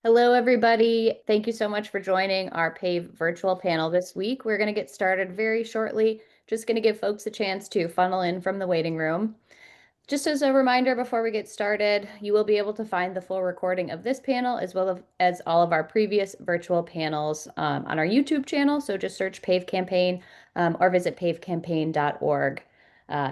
Hello, everybody. Thank you so much for joining our PAVE virtual panel this week. We're going to get started very shortly. Just going to give folks a chance to funnel in from the waiting room. Just as a reminder before we get started, you will be able to find the full recording of this panel as well as all of our previous virtual panels on our YouTube channel. So just search PAVE Campaign or visit pavecampaign.org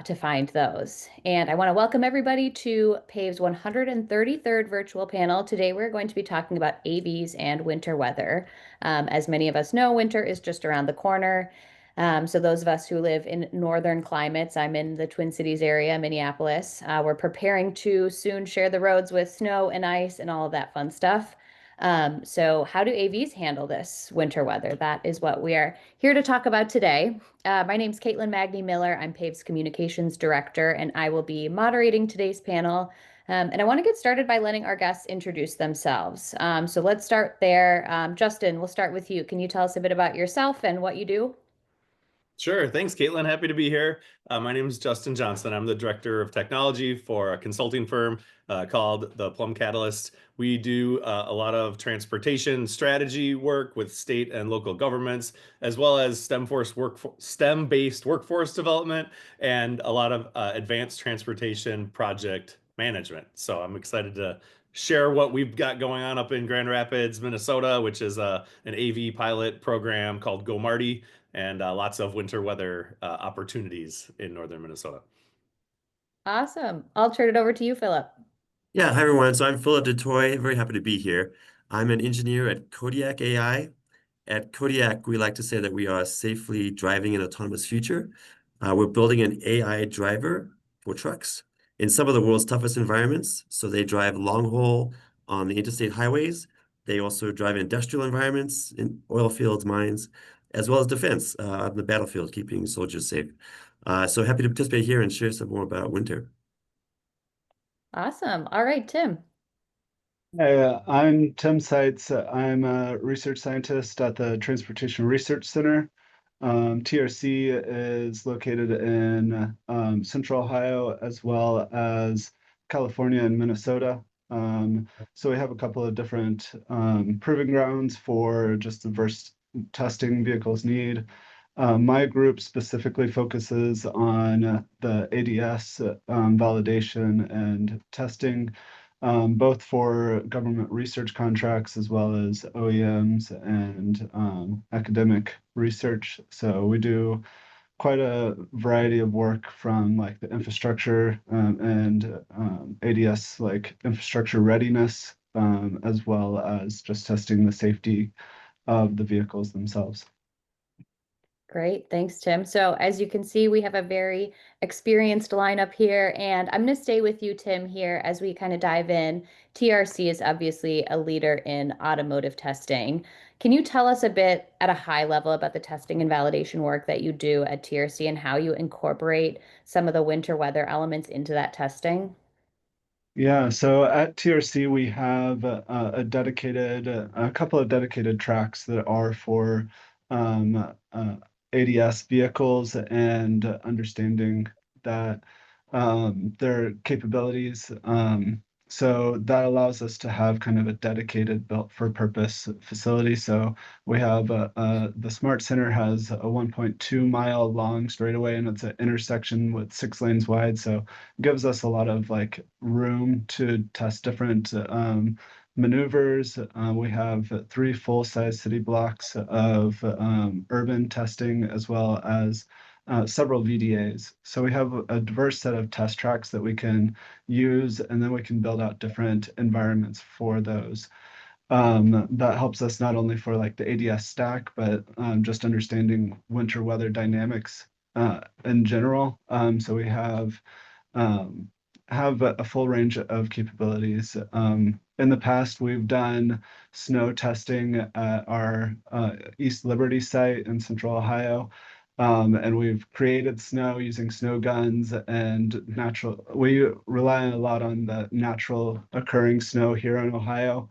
to find those. And I want to welcome everybody to PAVE's 133rd virtual panel. Today we're going to be talking about AVs and winter weather. As many of us know, winter is just around the corner. So those of us who live in northern climates, I'm in the Twin Cities area, Minneapolis. We're preparing to soon share the roads with snow and ice and all of that fun stuff. So how do AVs handle this winter weather? That is what we are here to talk about today. My name's Caitlin Magny Miller. I'm PAVE's Communications Director, and I will be moderating today's panel. And I want to get started by letting our guests introduce themselves. So let's start there. Justin, we'll start with you. Can you tell us a bit about yourself and what you do? Sure. Thanks, Caitlin. Happy to be here. My name is Justin Johnson. I'm the director of technology for a consulting firm called the PLUM Catalyst. We do a lot of transportation strategy work with state and local governments, as well as STEM-based workforce development and a lot of advanced transportation project management. So I'm excited to share what we've got going on up in Grand Rapids, Minnesota, which is an AV pilot program called Go Marty, and lots of winter weather opportunities in northern Minnesota. Awesome. I'll turn it over to you, Philip. Yeah, hi everyone. So I'm Philip Toit. Very happy to be here. I'm an engineer at Kodiak AI. At Kodiak, we like to say that we are safely driving an autonomous future. We're building an AI driver for trucks in some of the world's toughest environments. So they drive long haul on the interstate highways. They also drive in industrial environments, in oil fields, mines, as well as defense on the battlefield, keeping soldiers safe. So happy to participate here and share some more about winter. Awesome. All right, Tim. Hey, I'm Tim Seitz. I'm a research scientist at the Transportation Research Center. TRC is located in Central Ohio as well as California and Minnesota. So we have a couple of different proving grounds for just diverse testing vehicles need. My group specifically focuses on the ADS validation and testing, both for government research contracts as well as OEMs and academic research. So we do quite a variety of work from like the infrastructure and ADS like infrastructure readiness, as well as just testing the safety of the vehicles themselves. Great. Thanks, Tim. So as you can see, we have a very experienced lineup here, and I'm going to stay with you, Tim, here as we kind of dive in. TRC is obviously a leader in automotive testing. Can you tell us a bit at a high level about the testing and validation work that you do at TRC and how you incorporate some of the winter weather elements into that testing? Yeah, so at TRC we have a couple of dedicated tracks that are for ADS vehicles and understanding that their capabilities. So that allows us to have kind of a dedicated built for purpose facility. So we have the Smart Center has a 1.2 mile long straightaway, and it's an intersection with 6 lanes wide. So it gives us a lot of like room to test different maneuvers. We have 3 full-size city blocks of urban testing as well as several VDAs. So we have a diverse set of test tracks that we can use, and then we can build out different environments for those. That helps us not only for like the ADS stack, but just understanding winter weather dynamics in general. So we have a full range of capabilities. In the past, we've done snow testing at our East Liberty site in Central Ohio. And we've created snow using snow guns and natural. We rely a lot on the natural occurring snow here in Ohio.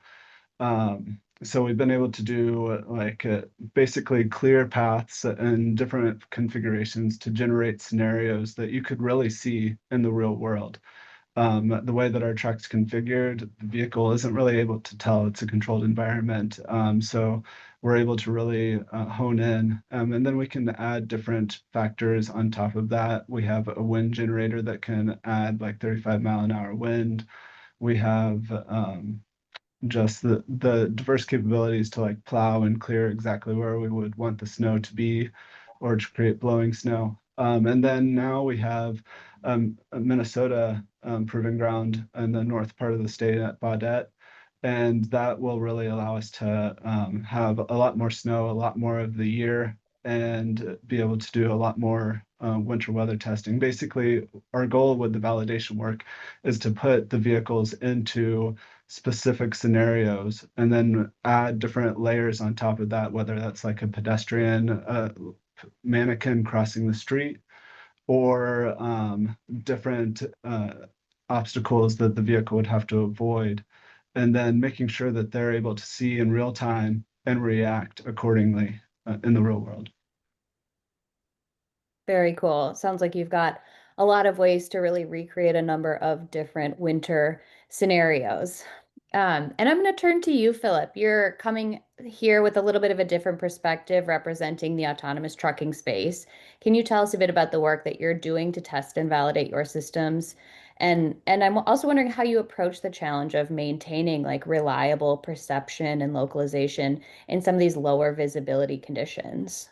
So we've been able to do like basically clear paths and different configurations to generate scenarios that you could really see in the real world. the way that our truck's configured, the vehicle isn't really able to tell it's a controlled environment. So we're able to really hone in. And then we can add different factors on top of that. We have a wind generator that can add like 35-mile-an-hour wind. We have just the diverse capabilities to like plow and clear exactly where we would want the snow to be or to create blowing snow. And then now we have Minnesota proving ground in the north part of the state at Baudette. And that will really allow us to have a lot more snow, a lot more of the year, and be able to do a lot more winter weather testing. Basically, our goal with the validation work is to put the vehicles into specific scenarios and then add different layers on top of that, whether that's like a pedestrian mannequin crossing the street or different obstacles that the vehicle would have to avoid, and then making sure that they're able to see in real time and react accordingly in the real world. Very cool. Sounds like you've got a lot of ways to really recreate a number of different winter scenarios. And I'm going to turn to you, Philip. You're coming here with a little bit of a different perspective representing the autonomous trucking space. Can you tell us a bit about the work that you're doing to test and validate your systems? And I'm also wondering how you approach the challenge of maintaining like reliable perception and localization in some of these lower visibility conditions.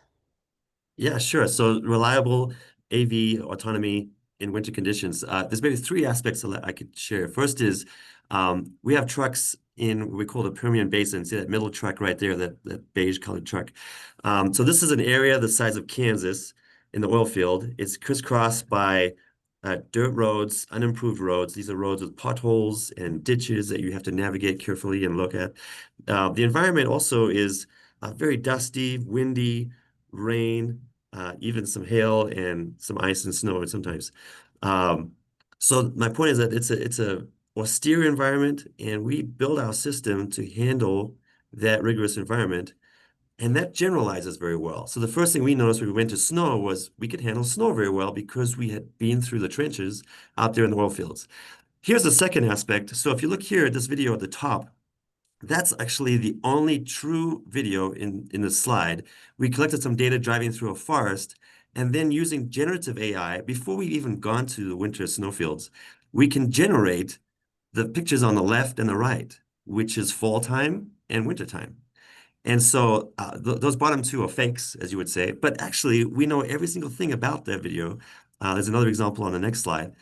Yeah, sure. So reliable AV autonomy in winter conditions. There's maybe three aspects that I could share. First is we have trucks in what we call the Permian Basin. See that middle truck right there, that beige colored truck. So this is an area the size of Kansas in the oil field. It's crisscrossed by dirt roads, unimproved roads. These are roads with potholes and ditches that you have to navigate carefully and look at. The environment also is very dusty, windy, rain, even some hail and some ice and snow sometimes. So my point is that it's a austere environment, and we build our system to handle that rigorous environment, and that generalizes very well. So the first thing we noticed when we went to snow was we could handle snow very well because we had been through the trenches out there in the oil fields. Here's the second aspect. So if you look here at this video at the top, that's actually the only true video in the slide. We collected some data driving through a forest, and then using generative AI, before we've even gone to the winter snowfields, we can generate the pictures on the left and the right, which is fall time and winter time. And so those bottom two are fakes, as you would say, but actually we know every single thing about that video. There's another example on the next slide.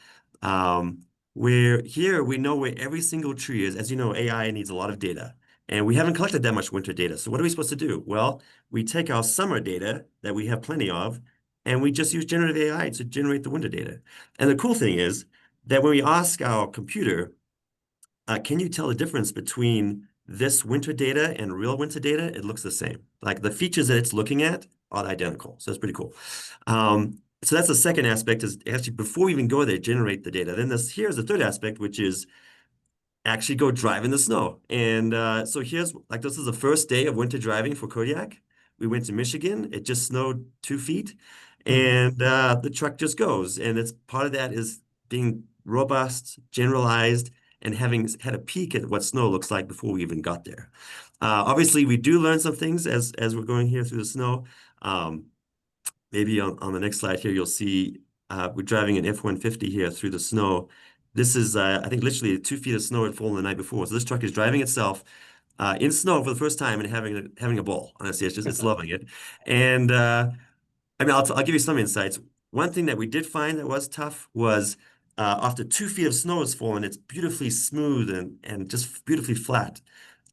Where here we know where every single tree is. As you know, AI needs a lot of data, and we haven't collected that much winter data. So what are we supposed to do? Well, we take our summer data that we have plenty of, and we just use generative AI to generate the winter data. And the cool thing is that when we ask our computer, can you tell the difference between this winter data and real winter data? It looks the same. Like the features that it's looking at are identical. So that's pretty cool. So that's the second aspect, is actually before we even go there, generate the data. Then here's the third aspect, which is actually go drive in the snow. And so here's like, this is the first day of winter driving for Kodiak. We went to Michigan. It just snowed 2 feet, and the truck just goes. And it's part of that is being robust, generalized, and having had a peek at what snow looks like before we even got there. Obviously, we do learn some things as we're going here through the snow. Maybe on the next slide here, you'll see we're driving an F-150 here through the snow. This is, I think, literally 2 feet of snow had fallen the night before. So this truck is driving itself in snow for the first time and having a ball. Honestly, it's loving it. And I mean, I'll give you some insights. One thing that we did find that was tough was after 2 feet of snow has fallen, it's beautifully smooth and just beautifully flat.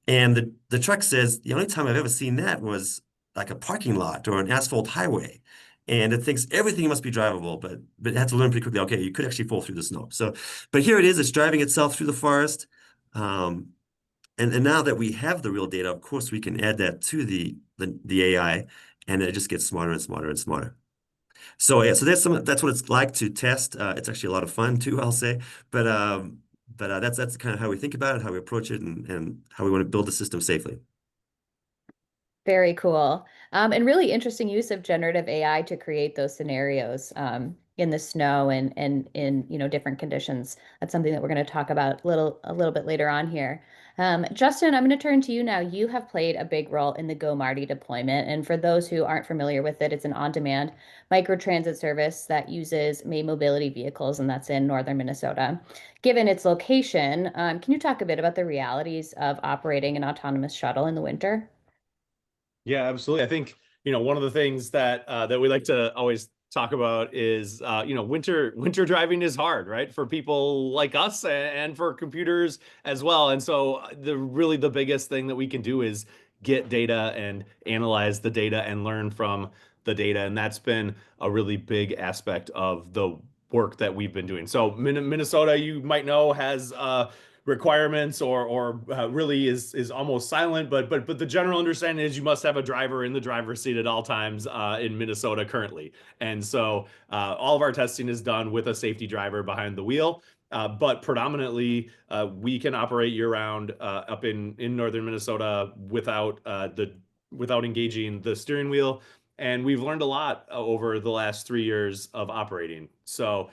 And the truck says the only time I've ever seen that was like a parking lot or an asphalt highway. And it thinks everything must be drivable, but it had to learn pretty quickly, okay, you could actually fall through the snow. So, but here it is, it's driving itself through the forest. And now that we have the real data, of course, we can add that to the AI, and it just gets smarter and smarter and smarter. So yeah, so that's what it's like to test. It's actually a lot of fun too, I'll say. But that's kind of how we think about it, how we approach it, and how we want to build the system safely. Very cool. And really interesting use of generative AI to create those scenarios. in the snow and in, different conditions. That's something that we're going to talk about a little bit later on here. Justin, I'm going to turn to you now. You have played a big role in the Go Marty deployment. And for those who aren't familiar with it, it's an on-demand microtransit service that uses May mobility vehicles, and that's in northern Minnesota. Given its location, can you talk a bit about the realities of operating an autonomous shuttle in the winter? Yeah, absolutely. I think, one of the things that that we like to always talk about is, winter driving is hard, right? For people like us and for computers as well. And so the biggest thing that we can do is get data and analyze the data and learn from the data. And that's been a really big aspect of the work that we've been doing. So Minnesota, you might know, has requirements or really is almost silent, but the general understanding is you must have a driver in the driver's seat at all times in Minnesota currently. And so all of our testing is done with a safety driver behind the wheel. But predominantly, we can operate year-round up in northern Minnesota without engaging the steering wheel. And we've learned a lot over the last 3 years of operating. So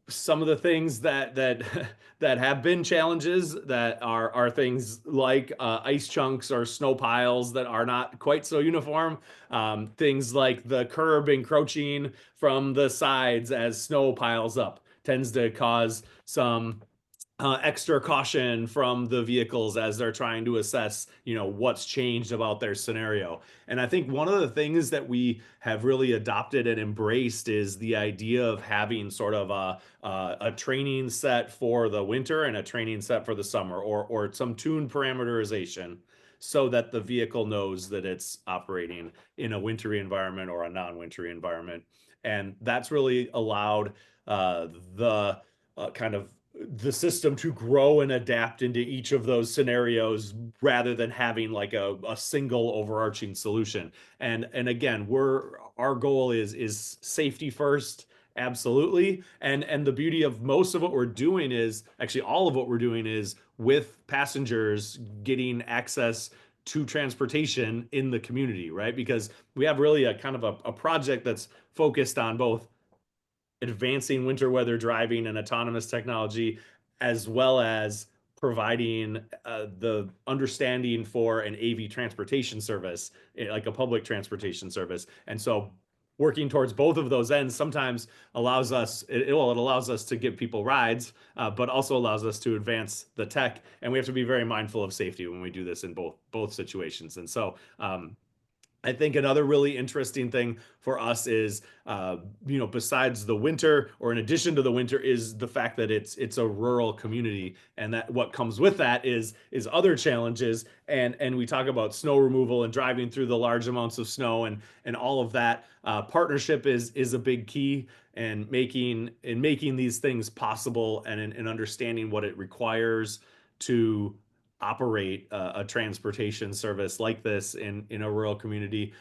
some of the things that that have been challenges that are things like ice chunks or snow piles that are not quite so uniform. Things like the curb encroaching from the sides as snow piles up tends to cause some extra caution from the vehicles as they're trying to assess, what's changed about their scenario. And I think one of the things that we have really adopted and embraced is the idea of having sort of a training set for the winter and a training set for the summer, or some tune parameterization, so that the vehicle knows that it's operating in a wintry environment or a non-wintry environment. And that's really allowed the kind of the system to grow and adapt into each of those scenarios rather than having like a single overarching solution. And again, our goal is safety first, absolutely. And the beauty of most of what we're doing is actually all of what we're doing is with passengers getting access to transportation in the community, right? Because we have really a kind of a project that's focused on both advancing winter weather driving and autonomous technology, as well as providing the understanding for an AV transportation service, like a public transportation service. And so working towards both of those ends sometimes allows us, it allows us to give people rides, but also allows us to advance the tech. And we have to be very mindful of safety when we do this in both situations. And so I think another really interesting thing for us is, besides the winter, or in addition to the winter, is the fact that it's a rural community, and that what comes with that is other challenges. And we talk about snow removal and driving through the large amounts of snow and all of that. Partnership is a big key, and making these things possible, and understanding what it requires to operate a transportation service like this in a rural community.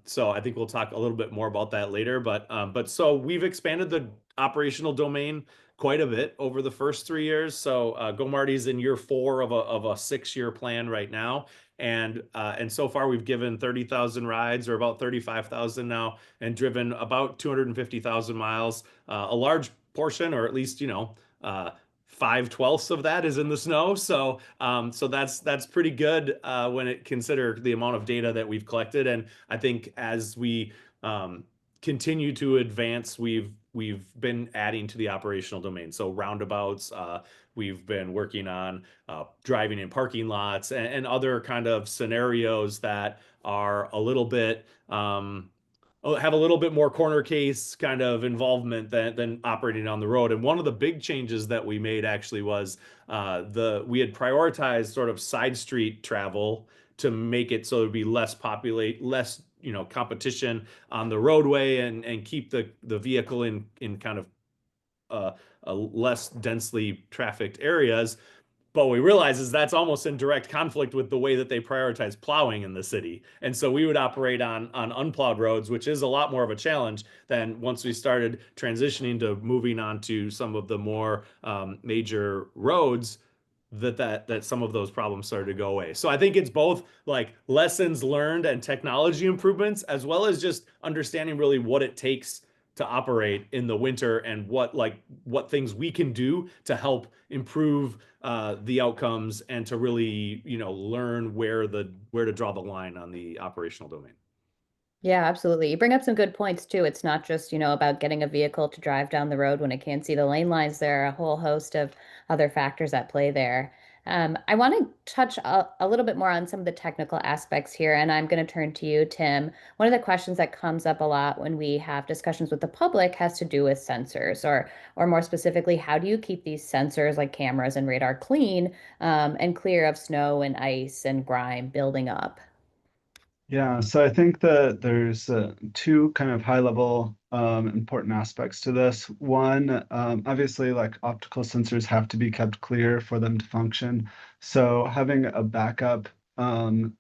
So I think we'll talk a little bit more about that later. But so we've expanded the operational domain quite a bit over the first 3 years. So Go Marty's in year 4 of a 6-year plan right now. And so far we've given 30,000 rides, or about 35,000 now, and driven about 250,000 miles. A large portion, or at least 5/12 of that is in the snow. So that's pretty good when it consider the amount of data that we've collected. And I think as we continue to advance, we've been adding to the operational domain. So roundabouts, we've been working on driving in parking lots, and other kind of scenarios that are a little bit have a little bit more corner case kind of involvement than operating on the road. And one of the big changes that we made actually was we had prioritized sort of side street travel to make it so there'd be less competition on the roadway, and keep the vehicle in kind of less densely trafficked areas. But what we realize is that's almost in direct conflict with the way that they prioritize plowing in the city. And so we would operate on unplowed roads, which is a lot more of a challenge than once we started transitioning to moving on to some of the more major roads, that some of those problems started to go away. So I think it's both like lessons learned and technology improvements, as well as just understanding really what it takes to operate in the winter, and what things we can do to help improve the outcomes, and to really, learn where to draw the line on the operational domain. Yeah, absolutely. You bring up some good points too. It's not just, about getting a vehicle to drive down the road when it can't see the lane lines. There are a whole host of other factors at play there. I want to touch a little bit more on some of the technical aspects here, and I'm going to turn to you, Tim. One of the questions that comes up a lot when we have discussions with the public has to do with sensors, or more specifically, how do you keep these sensors like cameras and radar clean, and clear of snow and ice and grime building up? Yeah, so I think that there's two kind of high-level important aspects to this. One, obviously, like optical sensors have to be kept clear for them to function. So having a backup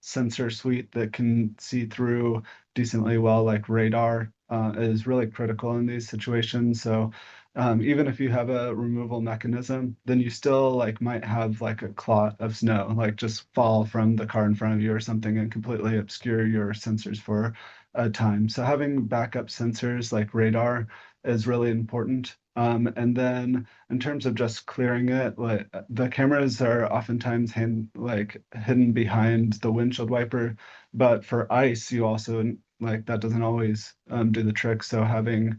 sensor suite that can see through decently well, like radar, is really critical in these situations. So even if you have a removal mechanism, then you still like might have like a clot of snow, like just fall from the car in front of you or something and completely obscure your sensors for a time. So having backup sensors like radar is really important. And then in terms of just clearing it, like the cameras are oftentimes like hidden behind the windshield wiper, but for ice, you also like that doesn't always do the trick. So having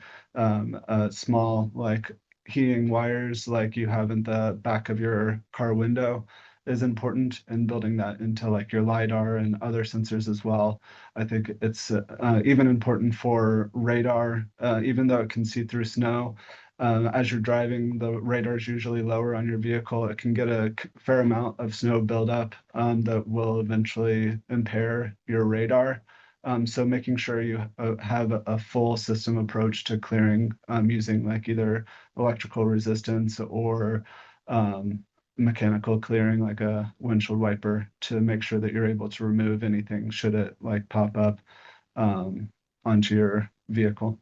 small like heating wires like you have in the back of your car window is important, and building that into like your LiDAR and other sensors as well. I think it's even important for radar, even though it can see through snow. As you're driving, the radar is usually lower on your vehicle. It can get a fair amount of snow buildup that will eventually impair your radar. So making sure you have a full system approach to clearing using like either electrical resistance or um, mechanical clearing, like a windshield wiper, to make sure that you're able to remove anything should it like pop up um, onto your vehicle.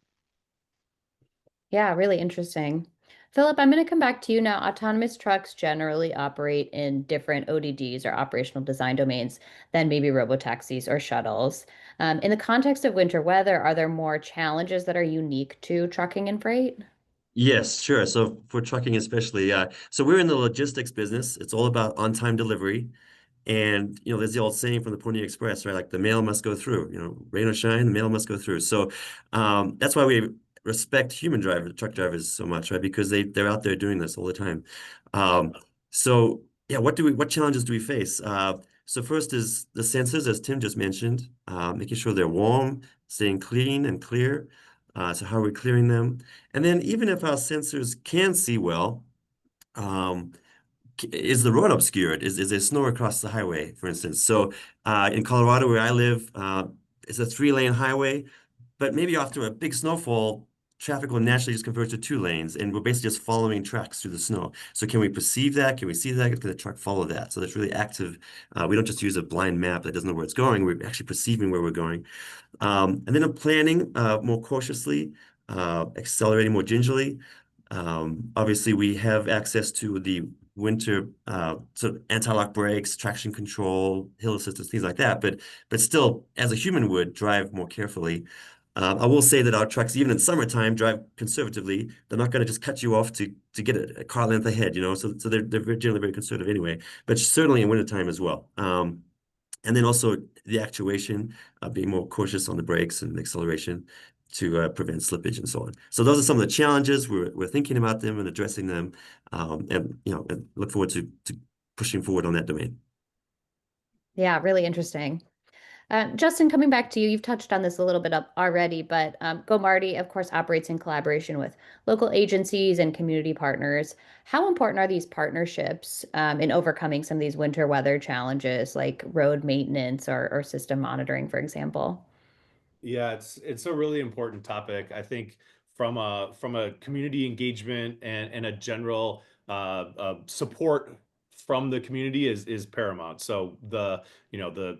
Yeah, really interesting. Philip, I'm going to come back to you now. Autonomous trucks generally operate in different ODDs, or operational design domains, than maybe robotaxis or shuttles. In the context of winter weather, are there more challenges that are unique to trucking and freight? Yes, sure. So for trucking especially, so we're in the logistics business. It's all about on-time delivery. And there's the old saying from the Pony Express, right? Like the mail must go through. Rain or shine, the mail must go through. So that's why we respect truck drivers so much, right? Because they're out there doing this all the time. Um, so yeah, what challenges do we face? So first is the sensors, as Tim just mentioned, making sure they're warm, staying clean and clear. So how are we clearing them? And then even if our sensors can see well, um, is the road obscured? Is there snow across the highway, for instance? So in Colorado, where I live, it's a 3-lane highway, but maybe after a big snowfall, traffic will naturally just convert to 2 lanes, and we're basically just following tracks through the snow. So can we perceive that? Can we see that? Can the truck follow that? So that's really active. We don't just use a blind map that doesn't know where it's going. We're actually perceiving where we're going. And then I'm planning more cautiously, accelerating more gingerly. Obviously, we have access to the winter sort of anti-lock brakes, traction control, hill assistance, things like that. But still, as a human would, drive more carefully. I will say that our trucks, even in summertime, drive conservatively. They're not going to just cut you off to get a car length ahead, So they're generally very conservative anyway. But certainly in wintertime as well. And then also the actuation, being more cautious on the brakes and acceleration to prevent slippage and so on. So those are some of the challenges. We're thinking about them and addressing them, and look forward to pushing forward on that domain. Yeah, really interesting. Justin, coming back to you, you've touched on this a little bit up already, but GoMarty, of course, operates in collaboration with local agencies and community partners. How important are these partnerships in overcoming some of these winter weather challenges, like road maintenance or system monitoring, for example? Yeah, it's a really important topic. I think from a community engagement and a general support from the community is paramount. So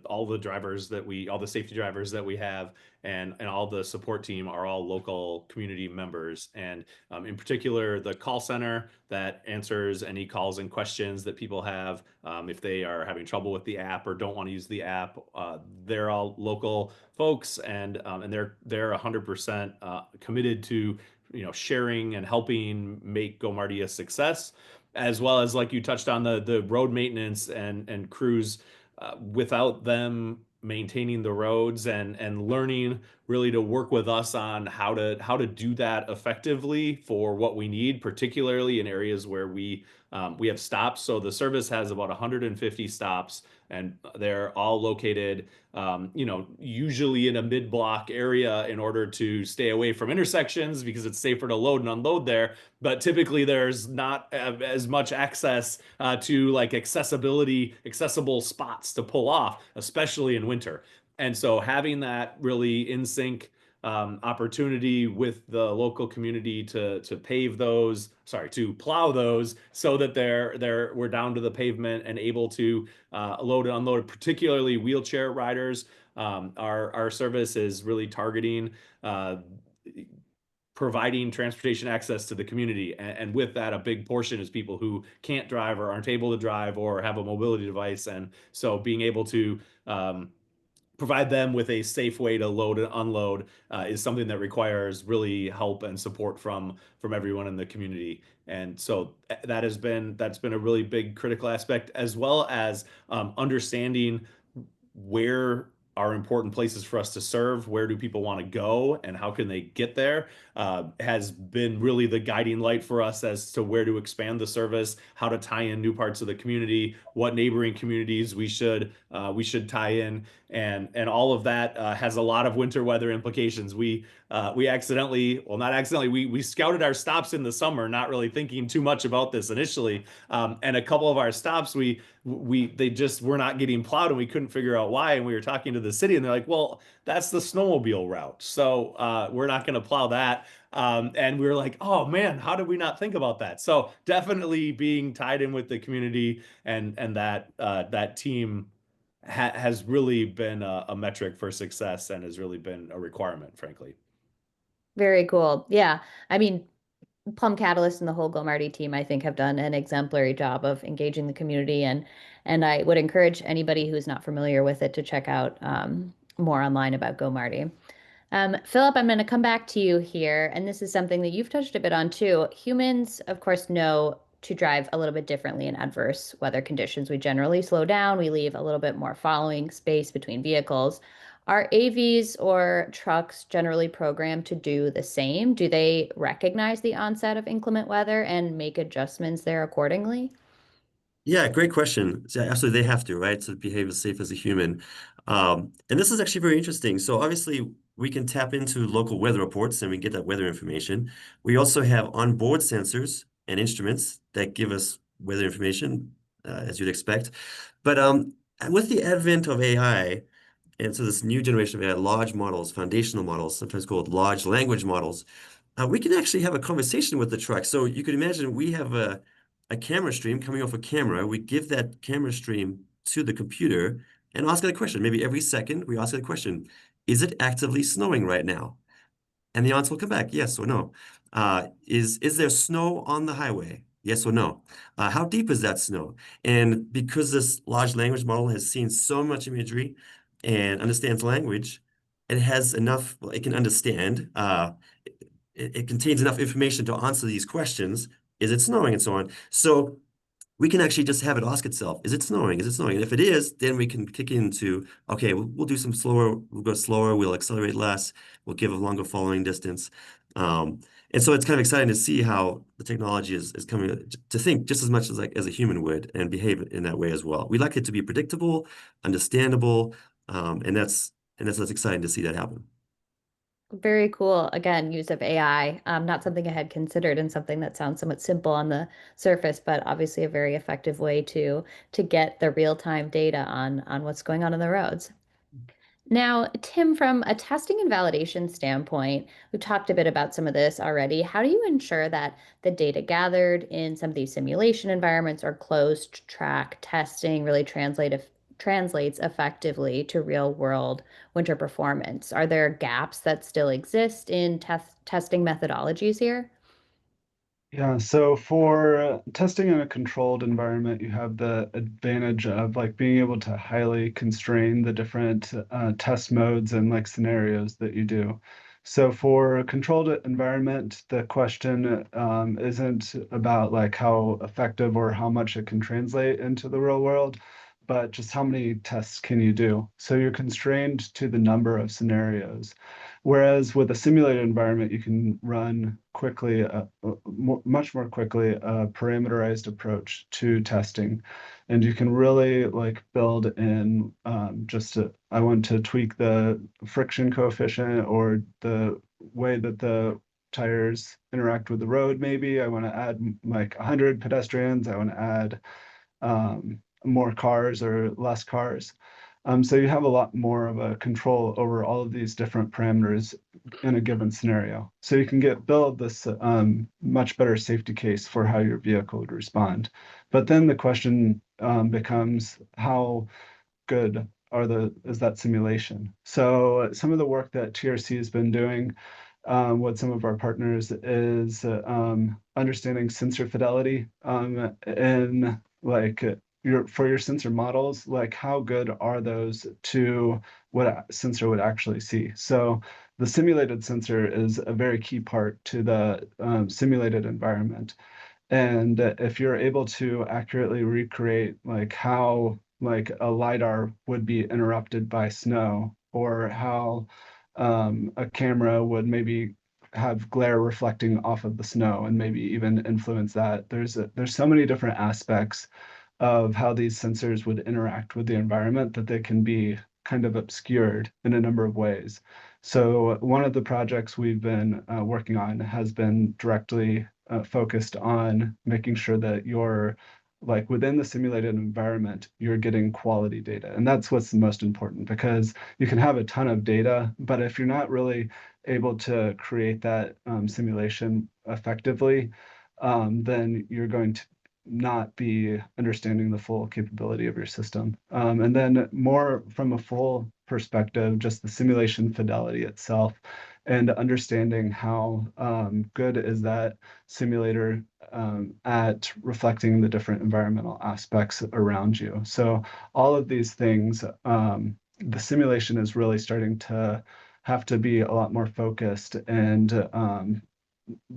all the drivers all the safety drivers that we have and all the support team are all local community members. And in particular, the call center that answers any calls and questions that people have, if they are having trouble with the app or don't want to use the app, they're all local folks, and they're 100% committed to sharing and helping make GoMarty a success, as well as, like you touched on, the road maintenance and crews. Without them maintaining the roads and learning really to work with us on how to do that effectively for what we need, particularly in areas where we have stops. So the service has about 150 stops, and they're all located, usually in a mid-block area in order to stay away from intersections because it's safer to load and unload there. But typically there's not as much access to like accessible spots to pull off, especially in winter. And so having that really in sync opportunity with the local community to plow those so that we're down to the pavement and able to load and unload, particularly wheelchair riders. Our service is really targeting providing transportation access to the community. And with that, a big portion is people who can't drive or aren't able to drive or have a mobility device. And so being able to provide them with a safe way to load and unload is something that requires really help and support from everyone in the community. And so that's been a really big critical aspect, as well as understanding where are important places for us to serve, where do people want to go, and how can they get there, has been really the guiding light for us as to where to expand the service, how to tie in new parts of the community, what neighboring communities we should tie in, and all of that has a lot of winter weather implications. We accidentally, well, not accidentally, we scouted our stops in the summer, not really thinking too much about this initially, and a couple of our stops they just were not getting plowed, and we couldn't figure out why. And we were talking to the city, and they're like, well, that's the snowmobile route, so we're not going to plow that. And we were like, oh man, how did we not think about that? So definitely being tied in with the community and that team has really been a metric for success and has really been a requirement, frankly. Very cool. Yeah. I mean, PLUM Catalyst and the whole GoMarty team, I think, have done an exemplary job of engaging the community, and I would encourage anybody who's not familiar with it to check out more online about GoMarty. Philip, I'm going to come back to you here, and this is something that you've touched a bit on too. Humans, of course, know to drive a little bit differently in adverse weather conditions. We generally slow down, we leave a little bit more following space between vehicles. Are AVs or trucks generally programmed to do the same? Do they recognize the onset of inclement weather and make adjustments there accordingly? Yeah, great question. So absolutely, they have to, right? To behave as safe as a human. And this is actually very interesting. So obviously, we can tap into local weather reports and we get that weather information. We also have onboard sensors and instruments that give us weather information, as you'd expect. But with the advent of AI, and so this new generation of AI, large models, foundational models, sometimes called large language models, we can actually have a conversation with the truck. So you could imagine we have a camera stream coming off a camera. We give that camera stream to the computer and ask it a question. Maybe every second we ask it a question. Is it actively snowing right now? And the answer will come back, yes or no. Is there snow on the highway? Yes or no. How deep is that snow? And because this large language model has seen so much imagery and understands language, it has enough, well, it can understand, it contains enough information to answer these questions. Is it snowing and so on? So we can actually just have it ask itself, is it snowing? Is it snowing? And if it is, then we can kick into, okay, we'll do some slower, we'll go slower, we'll accelerate less, we'll give a longer following distance. And so it's kind of exciting to see how the technology is coming to think just as much as like as a human would and behave in that way as well. We like it to be predictable, understandable, and that's exciting to see that happen. Very cool. Again, use of AI, not something I had considered and something that sounds somewhat simple on the surface, but obviously a very effective way to get the real-time data on what's going on the roads. Now, Tim, from a testing and validation standpoint, we've talked a bit about some of this already. How do you ensure that the data gathered in some of these simulation environments or closed track testing really translates effectively to real world winter performance? Are there gaps that still exist in testing methodologies here? Yeah, so for testing in a controlled environment, you have the advantage of like being able to highly constrain the different test modes and like scenarios that you do. So for a controlled environment, the question isn't about like how effective or how much it can translate into the real world, but just how many tests can you do. So you're constrained to the number of scenarios. Whereas with a simulated environment, you can run quickly, much more quickly, a parameterized approach to testing. And you can really like build in I want to tweak the friction coefficient or the way that the tires interact with the road, maybe. I want to add like 100 pedestrians. I want to add more cars or less cars. So you have a lot more of a control over all of these different parameters in a given scenario. So you can build this much better safety case for how your vehicle would respond. But then the question becomes how good is that simulation? So some of the work that TRC has been doing with some of our partners is understanding sensor fidelity in like for your sensor models, like how good are those to what a sensor would actually see. So the simulated sensor is a very key part to the simulated environment. And if you're able to accurately recreate like how like a LiDAR would be interrupted by snow, or how a camera would maybe have glare reflecting off of the snow and maybe even influence that. There's so many different aspects of how these sensors would interact with the environment that they can be kind of obscured in a number of ways. So one of the projects we've been working on has been directly focused on making sure that you're like within the simulated environment, you're getting quality data. And that's what's the most important, because you can have a ton of data, but if you're not really able to create that simulation effectively, then you're going to not be understanding the full capability of your system. And then more from a full perspective, just the simulation fidelity itself and understanding how good is that simulator at reflecting the different environmental aspects around you. So all of these things, the simulation is really starting to have to be a lot more focused and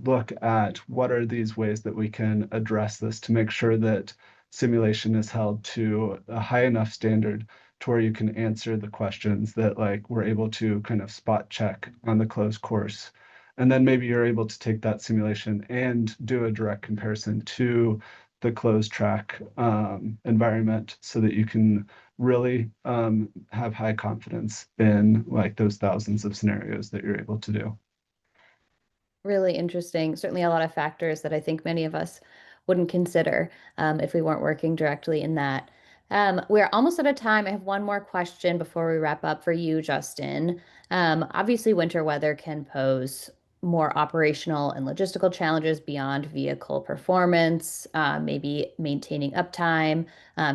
look at what are these ways that we can address this to make sure that simulation is held to a high enough standard to where you can answer the questions that like we're able to kind of spot check on the closed course. And then maybe you're able to take that simulation and do a direct comparison to the closed track environment so that you can really have high confidence in like those thousands of scenarios that you're able to do. Really interesting. Certainly a lot of factors that I think many of us wouldn't consider if we weren't working directly in that. We're almost out of time. I have one more question before we wrap up for you, Justin. Obviously, winter weather can pose more operational and logistical challenges beyond vehicle performance, maybe maintaining uptime,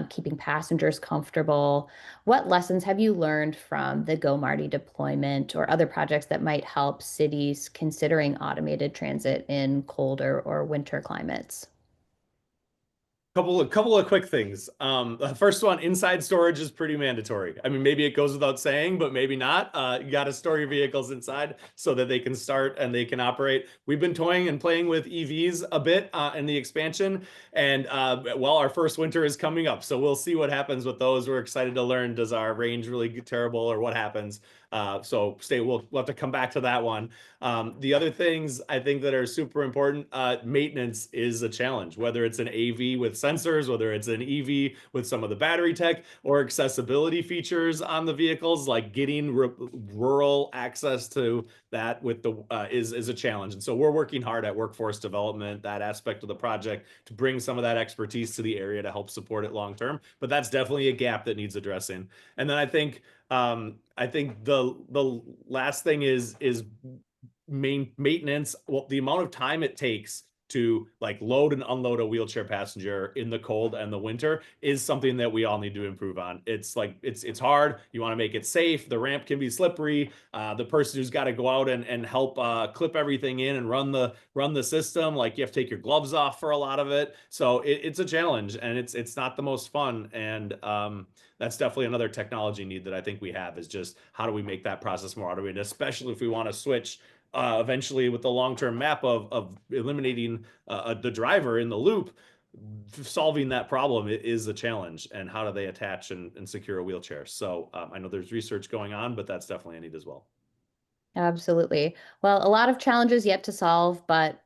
keeping passengers comfortable. What lessons have you learned from the Go Marty deployment or other projects that might help cities considering automated transit in colder or winter climates? Couple of quick things. The first one, inside storage is pretty mandatory. I mean, maybe it goes without saying, but maybe not. You got to store your vehicles inside so that they can start and they can operate. We've been toying and playing with EVs a bit in the expansion, and well, our first winter is coming up, so we'll see what happens with those. We're excited to learn, does our range really get terrible or what happens? So we'll have to come back to that one. The other things I think that are super important, maintenance is a challenge, whether it's an AV with sensors, whether it's an EV with some of the battery tech or accessibility features on the vehicles, like getting rural access to that with the is a challenge. And so we're working hard at workforce development, that aspect of the project, to bring some of that expertise to the area to help support it long term. But that's definitely a gap that needs addressing. And then I think the last thing is maintenance. Well, the amount of time it takes to like load and unload a wheelchair passenger in the cold and the winter is something that we all need to improve on. It's like it's hard. You want to make it safe. The ramp can be slippery. The person who's got to go out and help clip everything in and run the system, like you have to take your gloves off for a lot of it. So it's a challenge, and it's not the most fun. And that's definitely another technology need that I think we have, is just how do we make that process more automated, especially if we want to switch eventually with the long-term map of eliminating the driver in the loop. Solving that problem is a challenge, and how do they attach and secure a wheelchair? So I know there's research going on, but that's definitely a need as well. Absolutely. Well, a lot of challenges yet to solve, but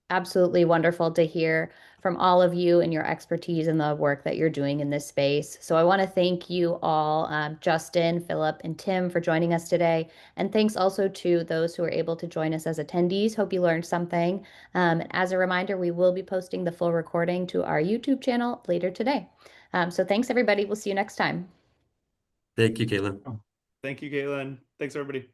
absolutely wonderful to hear from all of you and your expertise in the work that you're doing in this space. So I want to thank you all, Justin, Philip, and Tim, for joining us today. And thanks also to those who are able to join us as attendees. Hope you learned something. As a reminder, we will be posting the full recording to our YouTube channel later today. So thanks, everybody. We'll see you next time. Thank you, Caitlin. Thank you, Caitlin. Thanks, everybody.